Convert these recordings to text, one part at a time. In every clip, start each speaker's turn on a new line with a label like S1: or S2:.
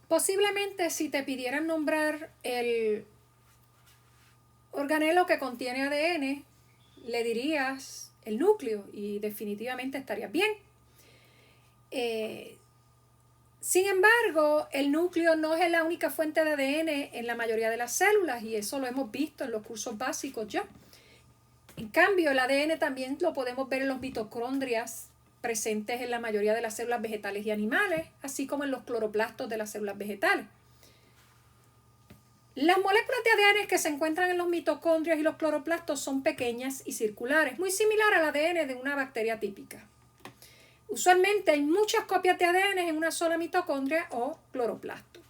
S1: Posiblemente si te pidieran nombrar el organelo que contiene ADN, le dirías el núcleo y definitivamente estarías bien. Sin embargo, el núcleo no es la única fuente de ADN en la mayoría de las células y eso lo hemos visto en los cursos básicos ya. En cambio, el ADN también lo podemos ver en los mitocondrias presentes en la mayoría de las células vegetales y animales, así como en los cloroplastos de las células vegetales. Las moléculas de ADN que se encuentran en los mitocondrias y los cloroplastos son pequeñas y circulares, muy similar al ADN de una bacteria típica. Usualmente hay muchas copias de ADN en una sola mitocondria o cloroplasto.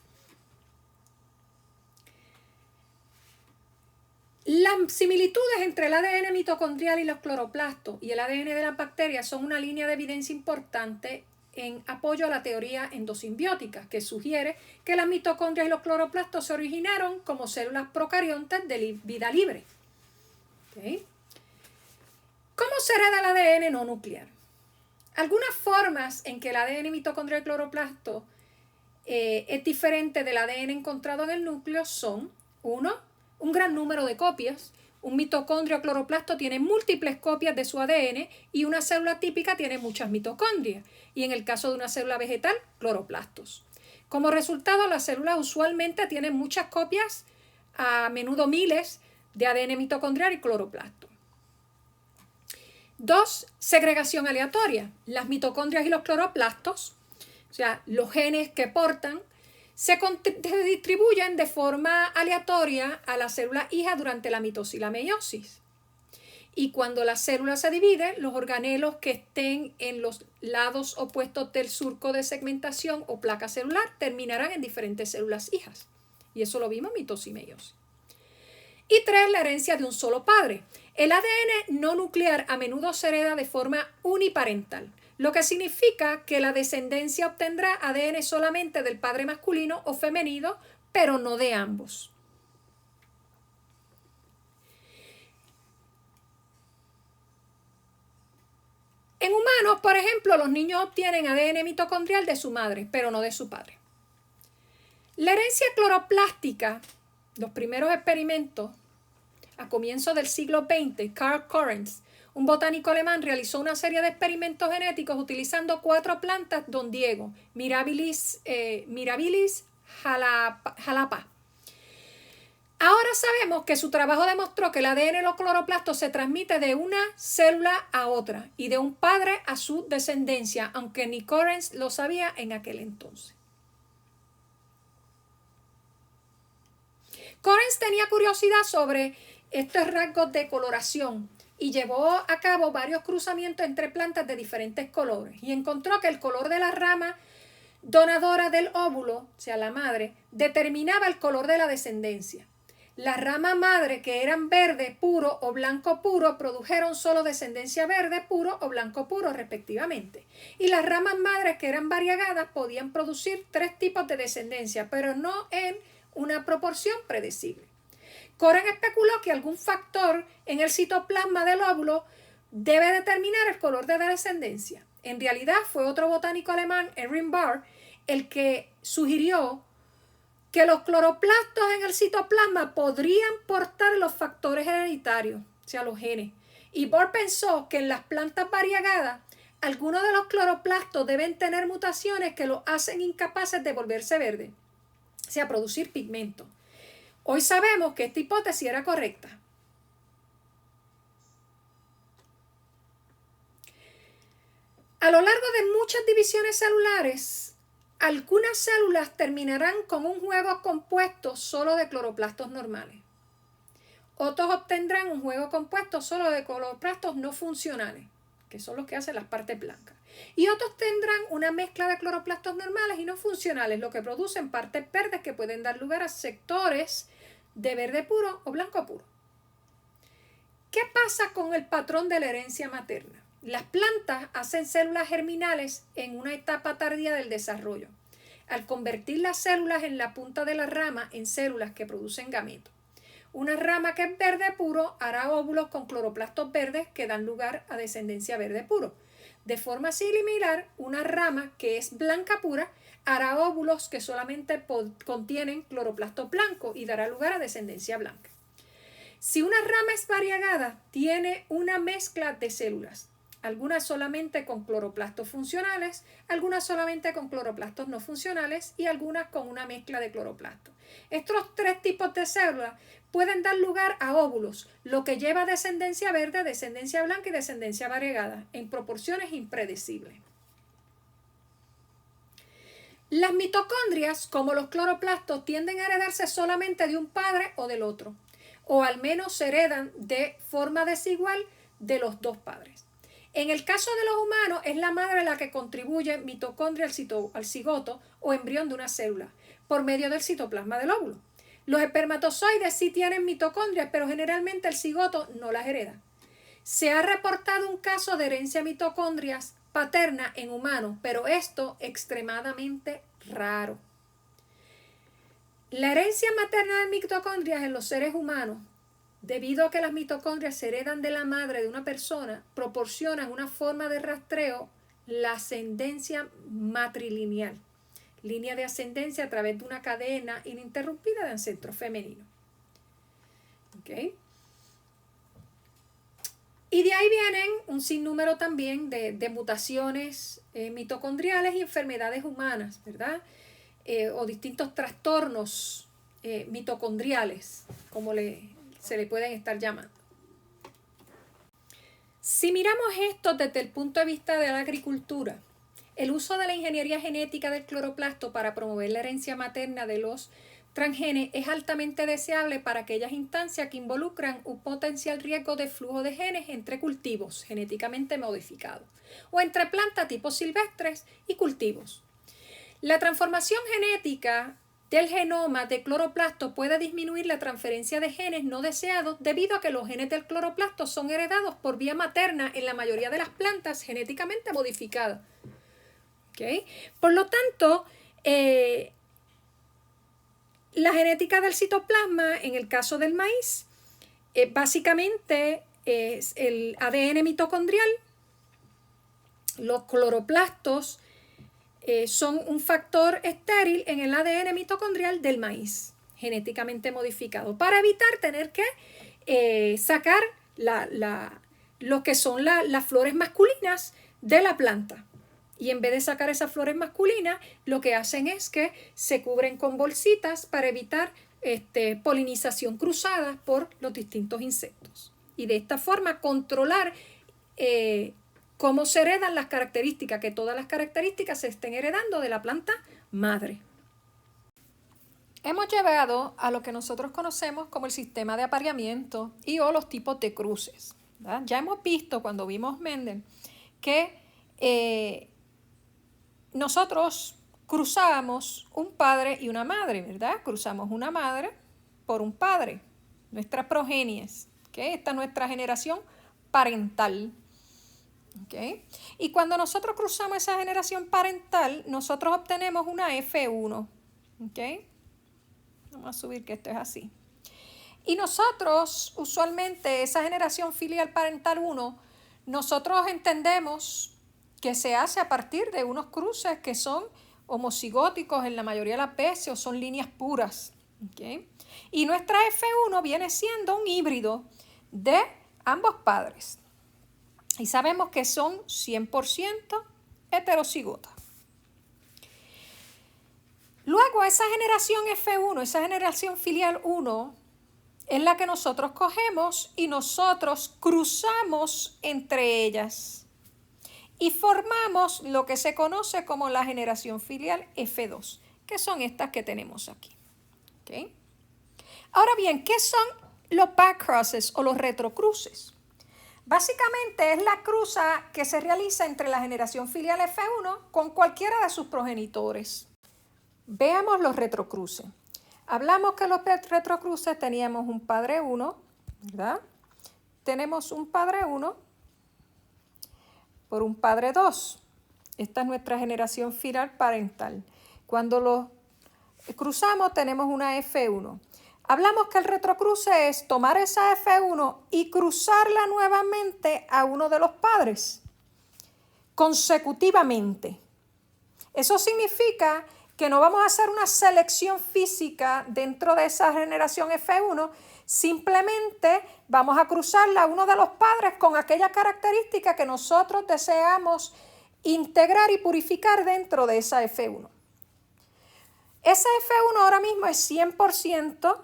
S1: Las similitudes entre el ADN mitocondrial y los cloroplastos y el ADN de las bacterias son una línea de evidencia importante en apoyo a la teoría endosimbiótica, que sugiere que las mitocondrias y los cloroplastos se originaron como células procariontes de vida libre. ¿Okay? ¿Cómo se hereda el ADN no nuclear? Algunas formas en que el ADN mitocondrial y cloroplasto es diferente del ADN encontrado en el núcleo son: 1. Un gran número de copias. Un mitocondrio o cloroplasto tiene múltiples copias de su ADN y una célula típica tiene muchas mitocondrias. Y en el caso de una célula vegetal, cloroplastos. Como resultado, las células usualmente tienen muchas copias, a menudo miles, de ADN mitocondrial y cloroplasto. 2. Segregación aleatoria. Las mitocondrias y los cloroplastos, o sea, los genes que portan, se distribuyen de forma aleatoria a la célula hija durante la mitosis y la meiosis. Y cuando la célula se divide, los organelos que estén en los lados opuestos del surco de segmentación o placa celular terminarán en diferentes células hijas. Y eso lo vimos en mitosis y meiosis. Y 3. La herencia de un solo padre. El ADN no nuclear a menudo se hereda de forma uniparental, lo que significa que la descendencia obtendrá ADN solamente del padre masculino o femenino, pero no de ambos. En humanos, por ejemplo, los niños obtienen ADN mitocondrial de su madre, pero no de su padre. La herencia cloroplástica, los primeros experimentos, a comienzos del siglo XX, Karl Correns, un botánico alemán, realizó una serie de experimentos genéticos utilizando 4 plantas Don Diego, Mirabilis jalapa. Ahora sabemos que su trabajo demostró que el ADN de los cloroplastos se transmite de una célula a otra y de un padre a su descendencia, aunque ni Correns lo sabía en aquel entonces. Correns tenía curiosidad sobre estos rasgos de coloración y llevó a cabo varios cruzamientos entre plantas de diferentes colores y encontró que el color de la rama donadora del óvulo, o sea, la madre, determinaba el color de la descendencia. Las ramas madre que eran verde puro o blanco puro produjeron solo descendencia verde puro o blanco puro respectivamente. Y las ramas madres que eran variegadas podían producir 3 tipos de descendencia, pero no en una proporción predecible. Correns especuló que algún factor en el citoplasma del óvulo debe determinar el color de la descendencia. En realidad fue otro botánico alemán, Erwin Barr, el que sugirió que los cloroplastos en el citoplasma podrían portar los factores hereditarios, o sea, los genes. Y Barr pensó que en las plantas variegadas, algunos de los cloroplastos deben tener mutaciones que los hacen incapaces de volverse verdes, o sea, producir pigmento. Hoy sabemos que esta hipótesis era correcta. A lo largo de muchas divisiones celulares, algunas células terminarán con un juego compuesto solo de cloroplastos normales. Otros obtendrán un juego compuesto solo de cloroplastos no funcionales, que son los que hacen las partes blancas. Y otros tendrán una mezcla de cloroplastos normales y no funcionales, lo que producen partes verdes que pueden dar lugar a sectores de verde puro o blanco puro. ¿Qué pasa con el patrón de la herencia materna? Las plantas hacen células germinales en una etapa tardía del desarrollo, al convertir las células en la punta de la rama en células que producen gametos. Una rama que es verde puro hará óvulos con cloroplastos verdes que dan lugar a descendencia verde puro. De forma similar, una rama que es blanca pura hará óvulos que solamente contienen cloroplastos blancos y dará lugar a descendencia blanca. Si una rama es variegada, tiene una mezcla de células, algunas solamente con cloroplastos funcionales, algunas solamente con cloroplastos no funcionales y algunas con una mezcla de cloroplastos. Estos tres tipos de células pueden dar lugar a óvulos, lo que lleva a descendencia verde, descendencia blanca y descendencia variegada, en proporciones impredecibles. Las mitocondrias, como los cloroplastos, tienden a heredarse solamente de un padre o del otro, o al menos se heredan de forma desigual de los dos padres. En el caso de los humanos, es la madre la que contribuye mitocondria al cigoto o embrión de una célula, por medio del citoplasma del óvulo. Los espermatozoides sí tienen mitocondrias, pero generalmente el cigoto no las hereda. Se ha reportado un caso de herencia de mitocondrias paterna en humanos, pero esto extremadamente raro. La herencia materna de mitocondrias en los seres humanos, debido a que las mitocondrias se heredan de la madre de una persona, proporcionan una forma de rastreo, la ascendencia matrilineal, línea de ascendencia a través de una cadena ininterrumpida de ancestros femeninos. ¿Okay? Y de ahí vienen un sinnúmero también de mutaciones mitocondriales y enfermedades humanas, ¿verdad? O distintos trastornos mitocondriales, como se le pueden estar llamando. Si miramos esto desde el punto de vista de la agricultura, el uso de la ingeniería genética del cloroplasto para promover la herencia materna de los transgenes es altamente deseable para aquellas instancias que involucran un potencial riesgo de flujo de genes entre cultivos genéticamente modificados o entre plantas tipo silvestres y cultivos. La transformación genética del genoma de cloroplasto puede disminuir la transferencia de genes no deseados debido a que los genes del cloroplasto son heredados por vía materna en la mayoría de las plantas genéticamente modificadas. ¿Okay? Por lo tanto, la genética del citoplasma, en el caso del maíz, básicamente es el ADN mitocondrial. Los cloroplastos son un factor estéril en el ADN mitocondrial del maíz, genéticamente modificado, para evitar tener que sacar lo que son las flores masculinas de la planta. Y en vez de sacar esas flores masculinas, lo que hacen es que se cubren con bolsitas para evitar polinización cruzada por los distintos insectos. Y de esta forma controlar cómo se heredan las características, que todas las características se estén heredando de la planta madre. Hemos llegado a lo que nosotros conocemos como el sistema de apareamiento y o los tipos de cruces, ¿verdad? Ya hemos visto cuando vimos Mendel que nosotros cruzamos un padre y una madre, ¿verdad? Cruzamos una madre por un padre, nuestras progenies, ¿okay? Esta es nuestra generación parental. ¿Okay? Y cuando nosotros cruzamos esa generación parental, nosotros obtenemos una F1. ¿Okay? Vamos a subir que esto es así. Y nosotros, usualmente, esa generación filial parental 1, nosotros entendemos que se hace a partir de unos cruces que son homocigóticos en la mayoría de las veces o son líneas puras. ¿Okay? Y nuestra F1 viene siendo un híbrido de ambos padres. Y sabemos que son 100% heterocigotas. Luego, esa generación F1, esa generación filial 1, es la que nosotros cogemos y nosotros cruzamos entre ellas. Y formamos lo que se conoce como la generación filial F2, que son estas que tenemos aquí. ¿Okay? Ahora bien, ¿qué son los backcrosses o los retrocruces? Básicamente es la cruza que se realiza entre la generación filial F1 con cualquiera de sus progenitores. Veamos los retrocruces. Hablamos que los retrocruces teníamos un padre 1, ¿verdad? Tenemos un padre 1 por un padre 2. Esta es nuestra generación filial parental. Cuando los cruzamos tenemos una F1. Hablamos que el retrocruce es tomar esa F1 y cruzarla nuevamente a uno de los padres. consecutivamente. Eso significa que no vamos a hacer una selección física dentro de esa generación F1, simplemente vamos a cruzarla a uno de los padres con aquella característica que nosotros deseamos integrar y purificar dentro de esa F1. Esa F1 ahora mismo es 100%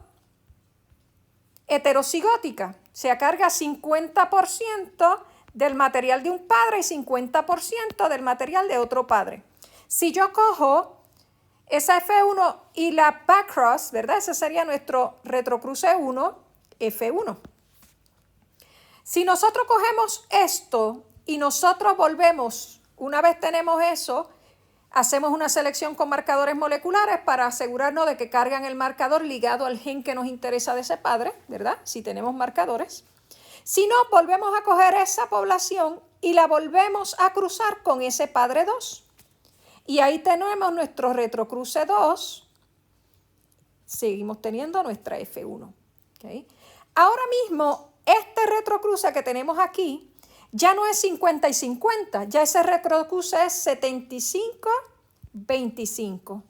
S1: heterocigótica, se carga 50% del material de un padre y 50% del material de otro padre. Si yo cojo esa F1 y la backcross, ¿verdad? Ese sería nuestro retrocruce 1, F1. Si nosotros cogemos esto y nosotros volvemos, una vez tenemos eso, hacemos una selección con marcadores moleculares para asegurarnos de que cargan el marcador ligado al gen que nos interesa de ese padre, ¿verdad? Si tenemos marcadores. Si no, volvemos a coger esa población y la volvemos a cruzar con ese padre 2. Y ahí tenemos nuestro retrocruce 2. Seguimos teniendo nuestra F1. ¿Okay? Ahora mismo, este retrocruce que tenemos aquí ya no es 50 y 50. Ya ese retrocruce es 75-25.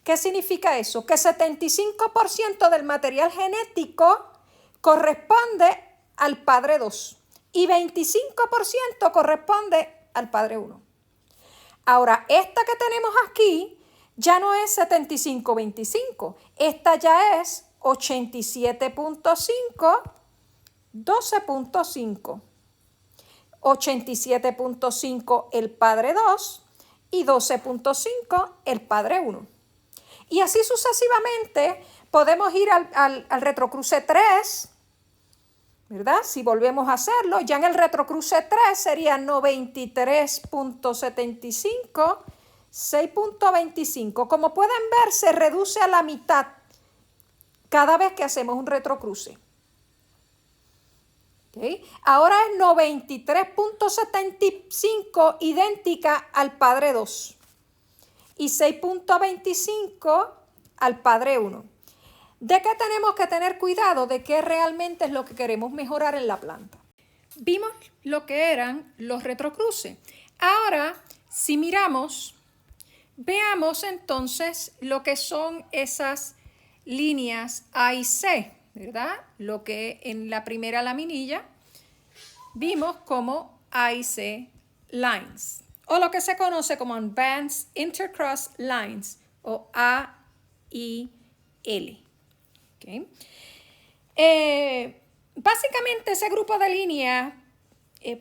S1: ¿Qué significa eso? Que 75% del material genético corresponde al padre 2 y 25% corresponde al padre 1. Ahora, esta que tenemos aquí ya no es 75-25, esta ya es 87.5, 12.5. 87.5 el padre 2 y 12.5 el padre 1. Y así sucesivamente podemos ir al retrocruce 3, ¿verdad? Si volvemos a hacerlo, ya en el retrocruce 3 sería 93.75, 6.25. Como pueden ver, se reduce a la mitad cada vez que hacemos un retrocruce. ¿Okay? Ahora es 93.75 idéntica al padre 2 y 6.25 al padre 1. ¿De qué tenemos que tener cuidado? De qué realmente es lo que queremos mejorar en la planta. Vimos lo que eran los retrocruces. Ahora, si miramos, veamos entonces lo que son esas líneas A y C, ¿verdad? Lo que en la primera laminilla vimos como A y C lines, o lo que se conoce como Advanced Intercross Lines, o A y L. Okay. Básicamente ese grupo de líneas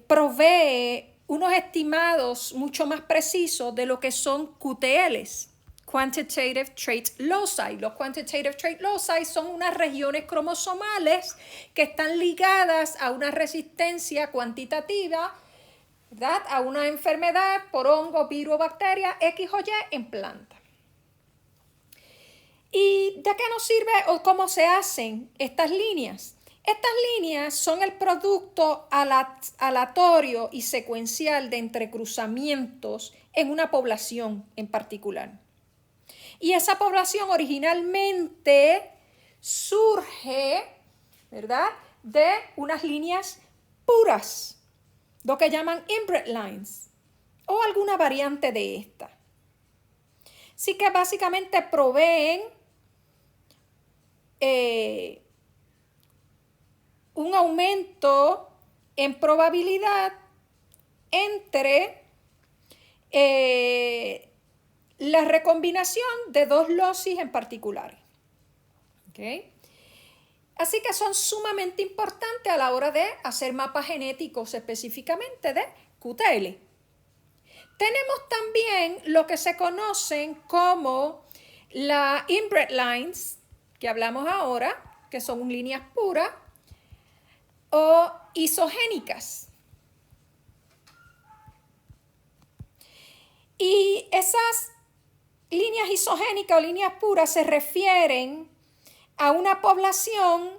S1: provee unos estimados mucho más precisos de lo que son QTLs, Quantitative Trait Loci. Los Quantitative Trait Loci son unas regiones cromosomales que están ligadas a una resistencia cuantitativa, ¿verdad? A una enfermedad por hongo, virus o bacteria X o Y en planta. ¿Y de qué nos sirve o cómo se hacen estas líneas? Estas líneas son el producto aleatorio y secuencial de entrecruzamientos en una población en particular. Y esa población originalmente surge, ¿verdad?, de unas líneas puras, lo que llaman inbred lines, o alguna variante de esta. Así que básicamente proveen un aumento en probabilidad entre la recombinación de dos locis en particular. ¿Okay? Así que son sumamente importantes a la hora de hacer mapas genéticos específicamente de QTL. Tenemos también lo que se conocen como las inbred lines, que hablamos ahora, que son líneas puras, o isogénicas. Y esas líneas isogénicas o líneas puras se refieren a una población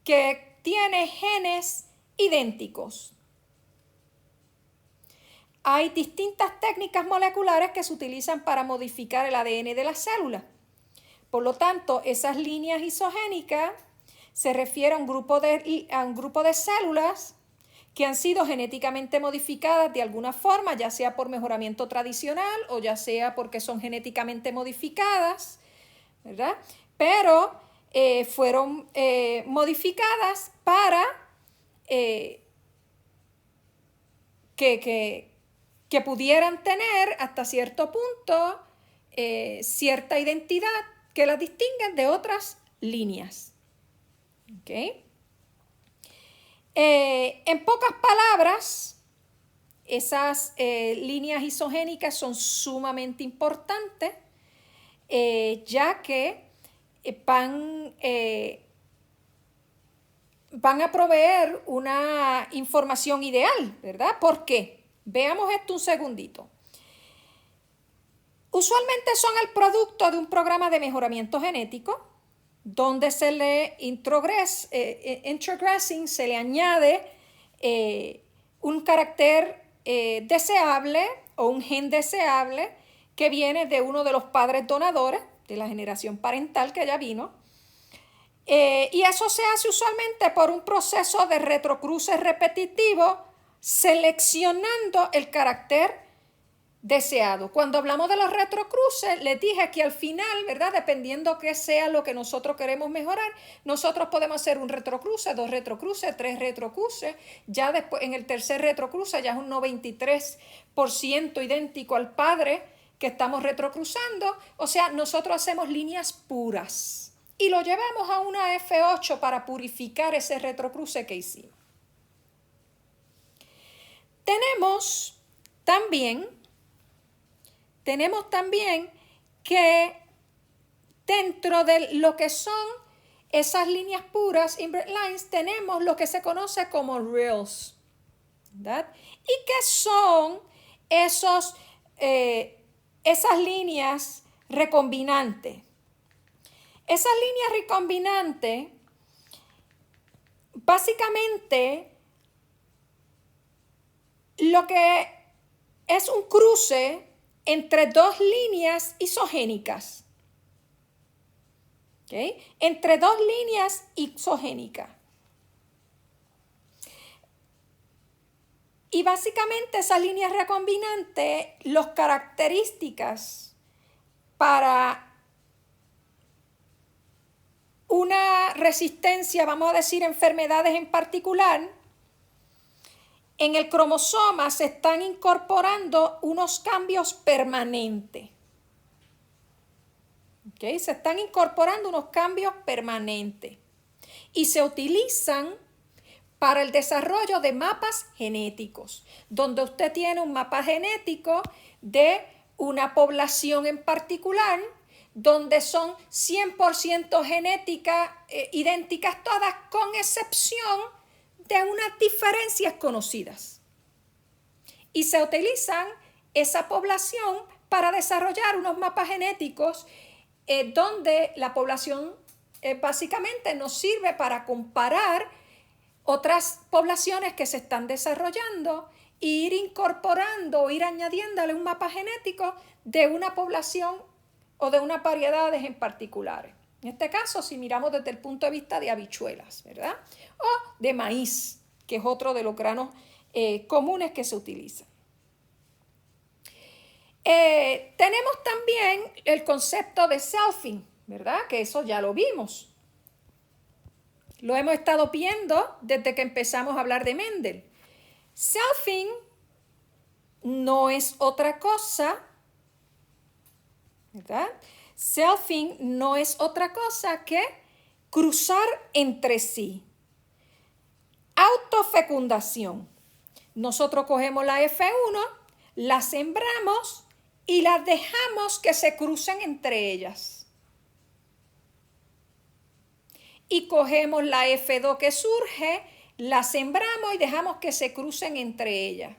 S1: que tiene genes idénticos. Hay distintas técnicas moleculares que se utilizan para modificar el ADN de la célula. Por lo tanto, esas líneas isogénicas se refieren a un grupo de células que han sido genéticamente modificadas de alguna forma, ya sea por mejoramiento tradicional o ya sea porque son genéticamente modificadas, ¿verdad? Pero fueron modificadas para que pudieran tener hasta cierto punto cierta identidad que las distinguen de otras líneas. ¿Okay? En pocas palabras, esas líneas isogénicas son sumamente importantes, ya que van a proveer una información ideal, ¿verdad? ¿Por qué? Veamos esto un segundito. Usualmente son el producto de un programa de mejoramiento genético, donde se le introgressing, se le añade un carácter deseable o un gen deseable que viene de uno de los padres donadores de la generación parental que ya vino. Y eso se hace usualmente por un proceso de retrocruce repetitivo, seleccionando el carácter deseado. Cuando hablamos de los retrocruces, les dije que al final, ¿verdad? Dependiendo qué sea lo que nosotros queremos mejorar, nosotros podemos hacer un retrocruce, 2 retrocruces, 3 retrocruces. Ya después, en el tercer retrocruce, ya es un 93% idéntico al padre que estamos retrocruzando. O sea, nosotros hacemos líneas puras y lo llevamos a una F8 para purificar ese retrocruce que hicimos. Tenemos también que dentro de lo que son esas líneas puras, invert lines, tenemos lo que se conoce como rails, ¿verdad? ¿Y qué son esas líneas recombinantes? Esas líneas recombinantes, básicamente, lo que es un cruce entre 2 líneas isogénicas. ¿Okay? Entre 2 líneas isogénicas. Y básicamente esas líneas recombinantes, las características para una resistencia, vamos a decir, enfermedades en particular, en el cromosoma se están incorporando unos cambios permanentes. ¿Okay? Se están incorporando unos cambios permanentes y se utilizan para el desarrollo de mapas genéticos, donde usted tiene un mapa genético de una población en particular, donde son 100% genéticas, idénticas todas, con excepción de unas diferencias conocidas. Y se utilizan esa población para desarrollar unos mapas genéticos donde la población básicamente nos sirve para comparar otras poblaciones que se están desarrollando e ir incorporando o ir añadiéndole un mapa genético de una población o de unas variedades en particulares. En este caso, si miramos desde el punto de vista de habichuelas, ¿verdad? O de maíz, que es otro de los granos comunes que se utilizan. Tenemos también el concepto de selfing, ¿verdad? Que eso ya lo vimos. Lo hemos estado viendo desde que empezamos a hablar de Mendel. Selfing no es otra cosa, ¿verdad? Selfing no es otra cosa que cruzar entre sí. Autofecundación. Nosotros cogemos la F1, la sembramos y las dejamos que se crucen entre ellas. Y cogemos la F2 que surge, la sembramos y dejamos que se crucen entre ellas.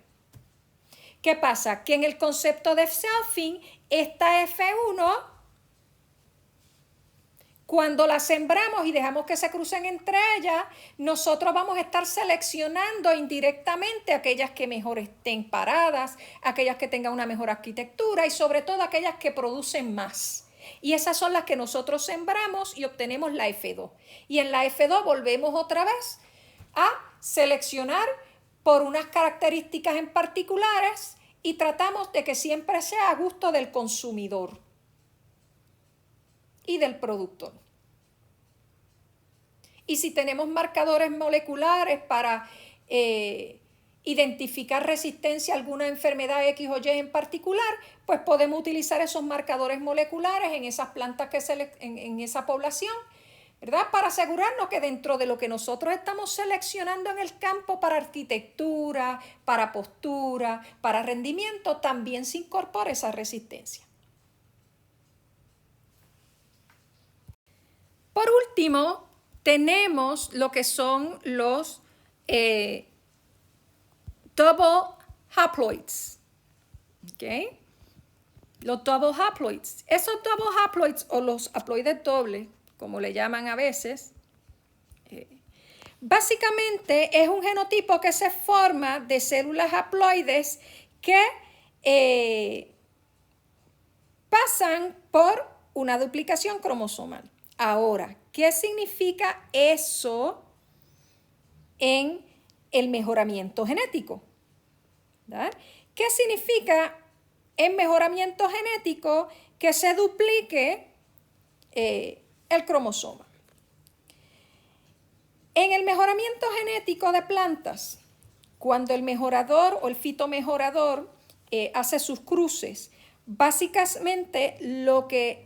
S1: ¿Qué pasa? Que en el concepto de selfing, esta F1, cuando la sembramos y dejamos que se crucen entre ellas, nosotros vamos a estar seleccionando indirectamente aquellas que mejor estén paradas, aquellas que tengan una mejor arquitectura y sobre todo aquellas que producen más. Y esas son las que nosotros sembramos y obtenemos la F2. Y en la F2 volvemos otra vez a seleccionar por unas características en particulares y tratamos de que siempre sea a gusto del consumidor y del productor. Y si tenemos marcadores moleculares para identificar resistencia a alguna enfermedad X o Y en particular, pues podemos utilizar esos marcadores moleculares en esas plantas en esa población, ¿verdad? Para asegurarnos que dentro de lo que nosotros estamos seleccionando en el campo para arquitectura, para postura, para rendimiento, también se incorpora esa resistencia. Por último, tenemos lo que son los double haploids. ¿Okay? Los double haploids. Esos double haploids o los haploides dobles, como le llaman a veces, básicamente es un genotipo que se forma de células haploides que pasan por una duplicación cromosomal. Ahora, ¿qué significa eso en el mejoramiento genético? ¿Verdad? ¿Qué significa en mejoramiento genético que se duplique el cromosoma? En el mejoramiento genético de plantas, cuando el mejorador o el fitomejorador hace sus cruces, básicamente lo que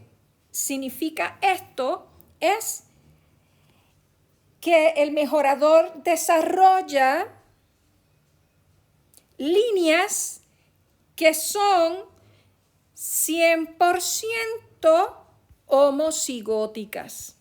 S1: significa esto es que el mejorador desarrolla líneas que son 100% homocigóticas.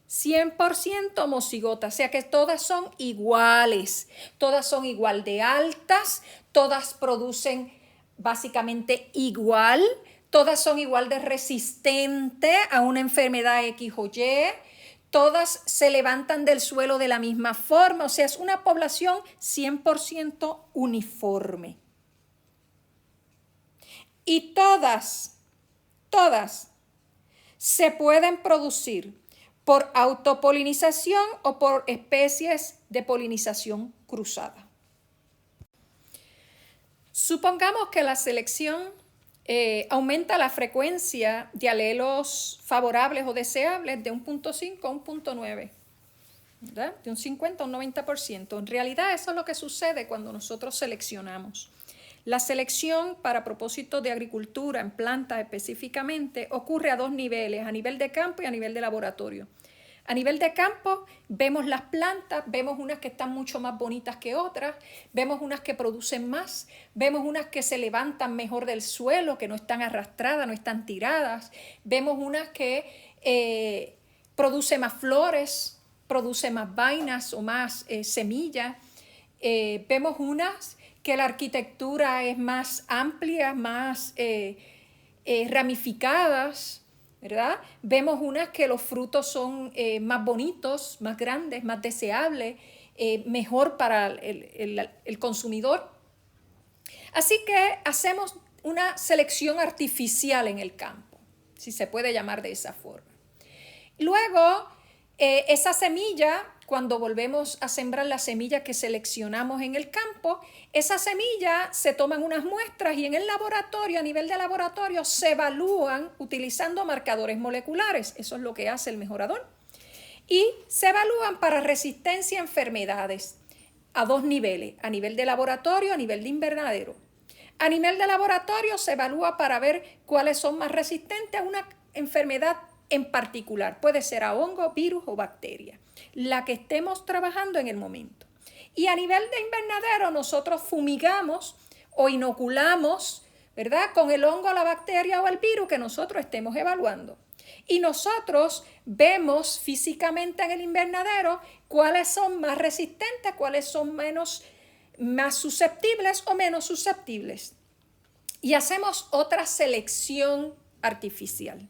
S1: 100% homocigotas, o sea que todas son iguales, todas son igual de altas, todas producen básicamente igual, todas son igual de resistentes a una enfermedad X o Y, todas se levantan del suelo de la misma forma, o sea, es una población 100% uniforme. Y todas se pueden producir por autopolinización o por especies de polinización cruzada. Supongamos que la selección aumenta la frecuencia de alelos favorables o deseables de 1.5 a 1.9, ¿verdad? De un 50 a un 90%. En realidad eso es lo que sucede cuando nosotros seleccionamos. La selección para propósitos de agricultura en plantas específicamente ocurre a dos niveles, a nivel de campo y a nivel de laboratorio. A nivel de campo vemos las plantas, vemos unas que están mucho más bonitas que otras, vemos unas que producen más, vemos unas que se levantan mejor del suelo, que no están arrastradas, no están tiradas, vemos unas que producen más flores, producen más vainas o más semillas, vemos unas que la arquitectura es más amplia, más ramificadas, ¿verdad? Vemos unas que los frutos son más bonitos, más grandes, más deseables, mejor para el consumidor. Así que hacemos una selección artificial en el campo, si se puede llamar de esa forma. Luego, esa semilla, cuando volvemos a sembrar la semilla que seleccionamos en el campo, esa semilla se toman unas muestras y en el laboratorio, a nivel de laboratorio, se evalúan utilizando marcadores moleculares. Eso es lo que hace el mejorador. Y se evalúan para resistencia a enfermedades a dos niveles, a nivel de laboratorio, a nivel de invernadero. A nivel de laboratorio se evalúa para ver cuáles son más resistentes a una enfermedad en particular. Puede ser a hongo, virus o bacteria, la que estemos trabajando en el momento. Y a nivel de invernadero nosotros fumigamos o inoculamos, ¿verdad?, con el hongo, la bacteria o el virus que nosotros estemos evaluando. Y nosotros vemos físicamente en el invernadero cuáles son más resistentes, cuáles son más susceptibles o menos susceptibles. Y hacemos otra selección artificial,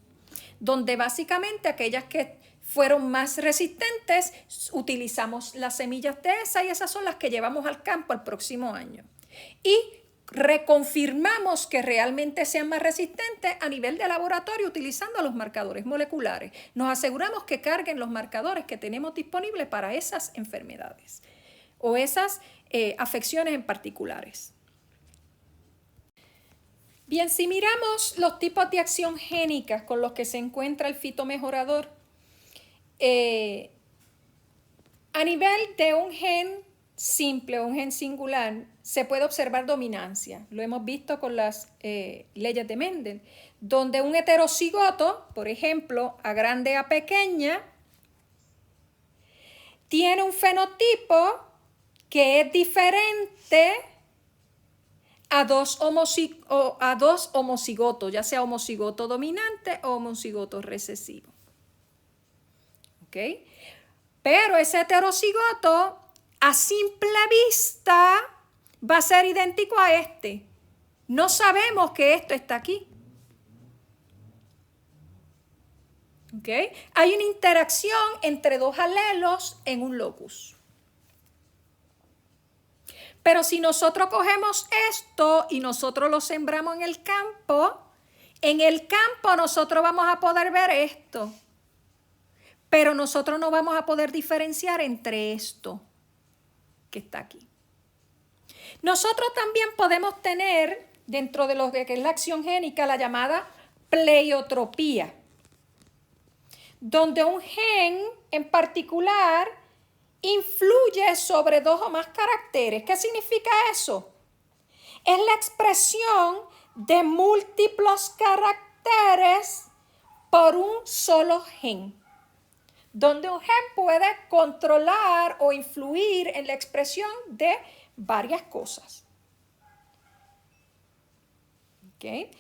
S1: donde básicamente aquellas que fueron más resistentes, utilizamos las semillas de esas y esas son las que llevamos al campo el próximo año. Y reconfirmamos que realmente sean más resistentes a nivel de laboratorio utilizando los marcadores moleculares. Nos aseguramos que carguen los marcadores que tenemos disponibles para esas enfermedades o esas afecciones en particulares. Bien, si miramos los tipos de acción génica con los que se encuentra el fitomejorador, a nivel de un gen simple o un gen singular, se puede observar dominancia. Lo hemos visto con las leyes de Mendel, donde un heterocigoto, por ejemplo, A grande A pequeña, tiene un fenotipo que es diferente a dos homocigotos, ya sea homocigoto dominante o homocigoto recesivo. ¿Ok? Pero ese heterocigoto a simple vista va a ser idéntico a este. No sabemos que esto está aquí. ¿Ok? Hay una interacción entre dos alelos en un locus. Pero si nosotros cogemos esto y nosotros lo sembramos en el campo nosotros vamos a poder ver esto. Pero nosotros no vamos a poder diferenciar entre esto que está aquí. Nosotros también podemos tener, dentro de lo que es la acción génica, la llamada pleiotropía, donde un gen en particular influye sobre dos o más caracteres. ¿Qué significa eso? Es la expresión de múltiples caracteres por un solo gen, donde un gen puede controlar o influir en la expresión de varias cosas. ¿Okay?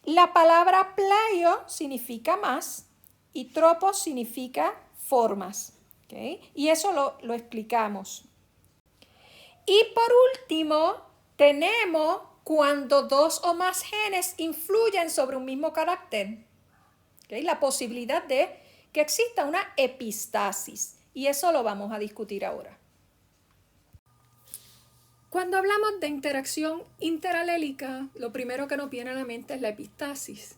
S1: La palabra pleio significa más y tropos significa formas. ¿Okay? Y eso lo explicamos. Y por último, tenemos cuando dos o más genes influyen sobre un mismo carácter. ¿Okay? La posibilidad de que exista una epistasis. Y eso lo vamos a discutir ahora. Cuando hablamos de interacción interalélica, lo primero que nos viene a la mente es la epistasis.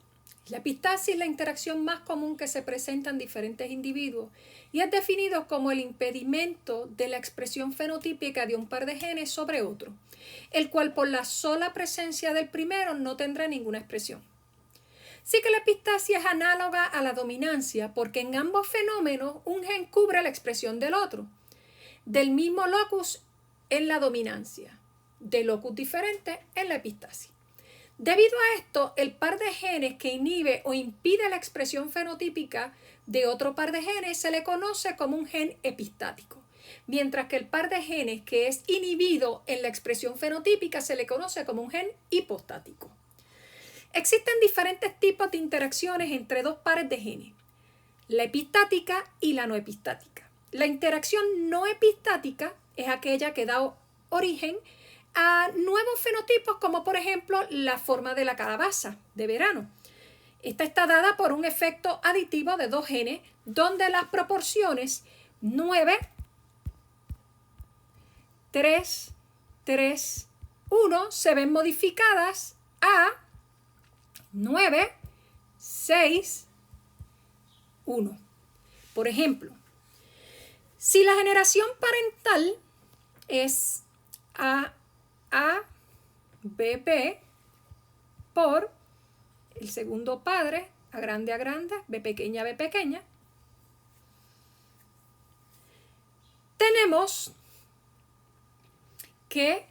S1: La epistasis es la interacción más común que se presenta en diferentes individuos y es definido como el impedimento de la expresión fenotípica de un par de genes sobre otro, el cual por la sola presencia del primero no tendrá ninguna expresión. Sí que la epistasis es análoga a la dominancia porque en ambos fenómenos un gen cubre la expresión del otro, del mismo locus en la dominancia, de locus diferente en la epistasis. Debido a esto, el par de genes que inhibe o impide la expresión fenotípica de otro par de genes se le conoce como un gen epistático, mientras que el par de genes que es inhibido en la expresión fenotípica se le conoce como un gen hipostático. Existen diferentes tipos de interacciones entre dos pares de genes, la epistática y la no epistática. La interacción no epistática es aquella que da origen a nuevos fenotipos, como por ejemplo la forma de la calabaza de verano. Esta está dada por un efecto aditivo de dos genes, donde las proporciones 9, 3, 3, 1 se ven modificadas a 9, 6, 1. Por ejemplo, si la generación parental es ABB por el segundo padre, A grande, B pequeña, tenemos que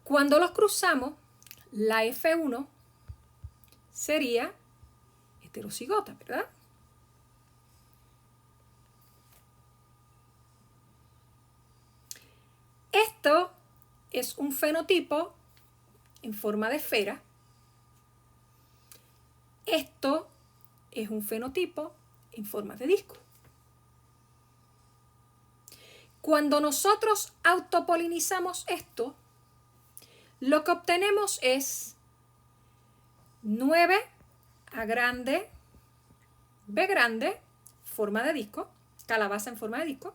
S1: cuando los cruzamos, la F1 sería heterocigota, ¿verdad? Esto es un fenotipo en forma de esfera. Esto es un fenotipo en forma de disco. Cuando nosotros autopolinizamos esto, lo que obtenemos es 9 A grande, B grande, forma de disco, calabaza en forma de disco.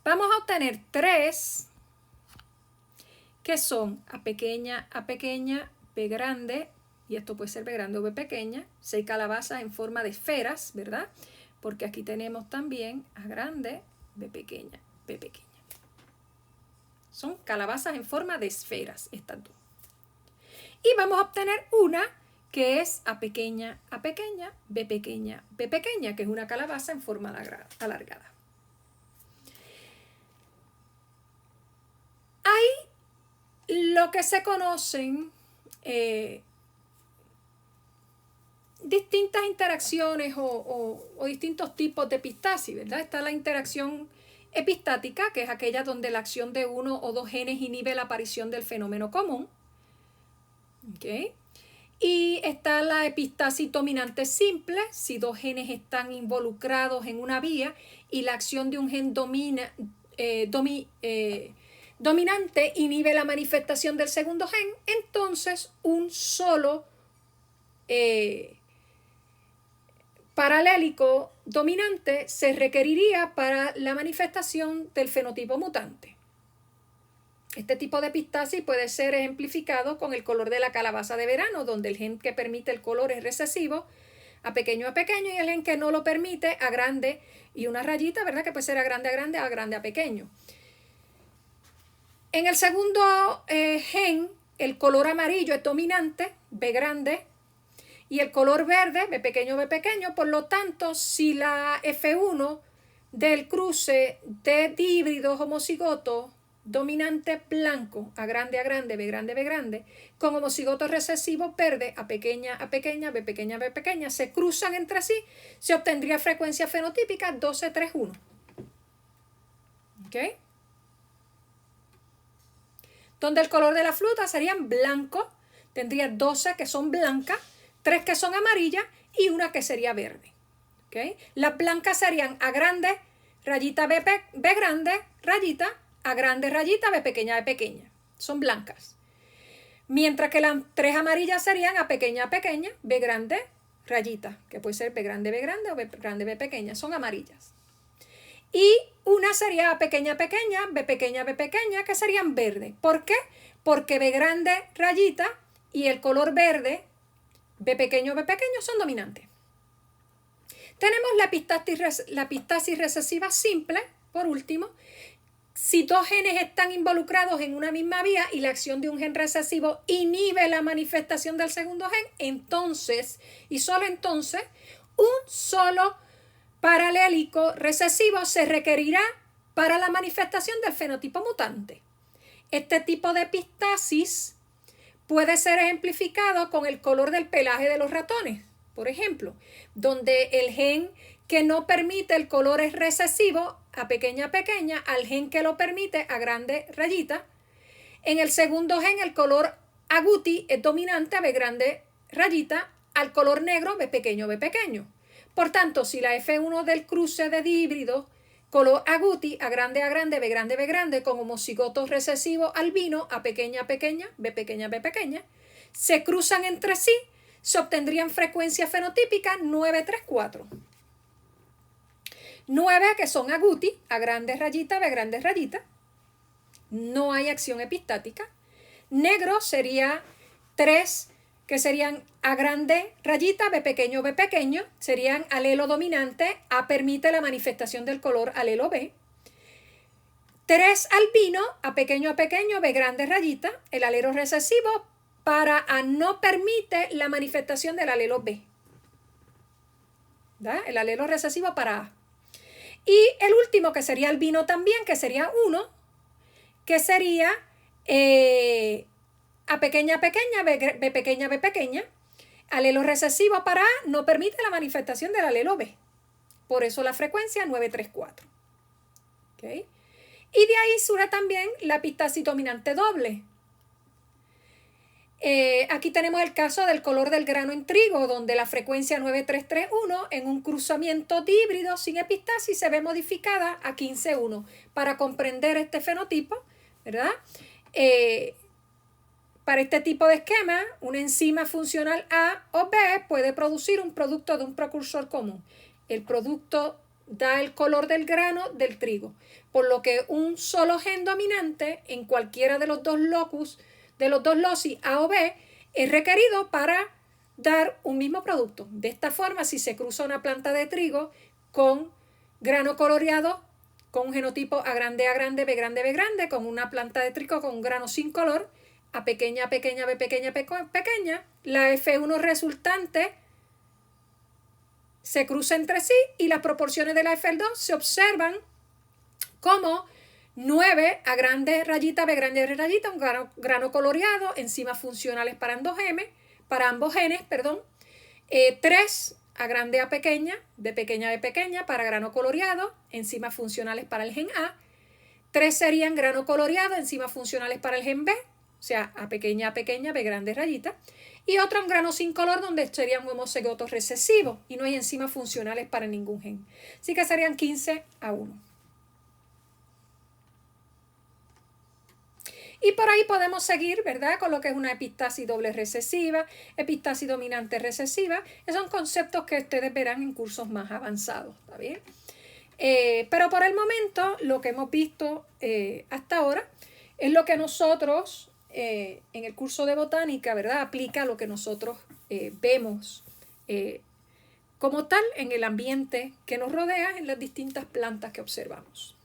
S1: Vamos a obtener 3, que son A pequeña, B grande, y esto puede ser B grande o B pequeña, 6 calabazas en forma de esferas, ¿verdad? Porque aquí tenemos también A grande, B pequeña, B pequeña. Son calabazas en forma de esferas, estas dos. Y vamos a obtener una que es A pequeña, B pequeña, B pequeña, que es una calabaza en forma alargada. Hay lo que se conocen distintas interacciones o distintos tipos de epistasis, ¿verdad? Está la interacción epistática, que es aquella donde la acción de uno o dos genes inhibe la aparición del fenómeno común. ¿Okay? Y está la epistasis dominante simple, si dos genes están involucrados en una vía y la acción de un gen dominante inhibe la manifestación del segundo gen, entonces un solo paralélico dominante se requeriría para la manifestación del fenotipo mutante. Este tipo de epistasis puede ser ejemplificado con el color de la calabaza de verano, donde el gen que permite el color es recesivo, A pequeño, y el gen que no lo permite, A grande, y una rayita, ¿verdad? Que puede ser A grande, A pequeño. En el segundo gen, el color amarillo es dominante, B grande, y el color verde, B pequeño, por lo tanto, si la F1 del cruce de díhíbridos homocigotos dominante blanco, A grande, B grande, con homocigotos recesivos verde, A pequeña, B pequeña, se cruzan entre sí, se obtendría frecuencia fenotípica 12-3-1. ¿Ok? Donde el color de la fruta serían blancos, tendría 12 que son blancas, 3 que son amarillas y una que sería verde. ¿Okay? Las blancas serían A grande, rayita B grande, rayita, A grande, rayita, B pequeña. Son blancas. Mientras que las 3 amarillas serían A pequeña, B grande, rayita, que puede ser B grande o B grande, B pequeña. Son amarillas. Y una sería A pequeña, B pequeña, que serían verdes. ¿Por qué? Porque B grande, rayita, y el color verde, B pequeño, son dominantes. Tenemos la epistasis recesiva simple, por último. Si dos genes están involucrados en una misma vía y la acción de un gen recesivo inhibe la manifestación del segundo gen, entonces, y solo entonces, un solo paralélico recesivo se requerirá para la manifestación del fenotipo mutante. Este tipo de epistasis puede ser ejemplificado con el color del pelaje de los ratones, por ejemplo, donde el gen que no permite el color es recesivo, A pequeña, al gen que lo permite, A grande, rayita. En el segundo gen, el color agouti es dominante, A B grande, rayita, al color negro, B pequeño. Por tanto, si la F1 del cruce de dihíbridos, color agouti, A grande, B grande, con homocigotos recesivos albino, A pequeña, B pequeña, se cruzan entre sí, se obtendrían frecuencias fenotípicas 9-3-4. 9 que son agouti, A grande, rayita, B grande, rayita. No hay acción epistática. Negro sería 3 que serían A grande, rayita, B pequeño, serían alelo dominante, A permite la manifestación del color alelo B. 3 albino, A pequeño, B grande, rayita, el alelo recesivo para A no permite la manifestación del alelo B. ¿Da? El alelo recesivo para A. Y el último que sería albino también, que sería 1, que sería A pequeña, B pequeña, alelo recesivo para A no permite la manifestación del alelo B. Por eso la frecuencia 9-3-4. ¿Okay? Y de ahí surge también la epistasis dominante doble. Aquí tenemos el caso del color del grano en trigo, donde la frecuencia 9-3-3-1 en un cruzamiento dihíbrido sin epistasis se ve modificada a 15-1. Para comprender este fenotipo, ¿verdad? Para este tipo de esquema, una enzima funcional A o B puede producir un producto de un precursor común. El producto da el color del grano del trigo, por lo que un solo gen dominante en cualquiera de los dos locus, de los dos loci A o B, es requerido para dar un mismo producto. De esta forma, si se cruza una planta de trigo con grano coloreado, con un genotipo A grande, B grande, B grande, con una planta de trigo con un grano sin color, A pequeña, pequeña, B pequeña, pequeña, la F1 resultante se cruza entre sí y las proporciones de la F2 se observan como 9 A grande rayita, B grande rayita, un grano coloreado, enzimas funcionales para ambos genes, 3 A grande A pequeña, B pequeña para grano coloreado, enzimas funcionales para el gen A. 3 serían grano coloreado, enzimas funcionales para el gen B, o sea, A pequeña, B grande rayita. Y otro un grano sin color donde sería un homocigoto recesivo y no hay enzimas funcionales para ningún gen. Así que serían 15 a 1. Y por ahí podemos seguir, ¿verdad? Con lo que es una epistasis doble recesiva, epistasis dominante recesiva. Esos son conceptos que ustedes verán en cursos más avanzados, ¿está bien? Pero por el momento, lo que hemos visto hasta ahora es lo que nosotros en el curso de botánica, ¿verdad? Aplica lo que nosotros vemos como tal en el ambiente que nos rodea, en las distintas plantas que observamos.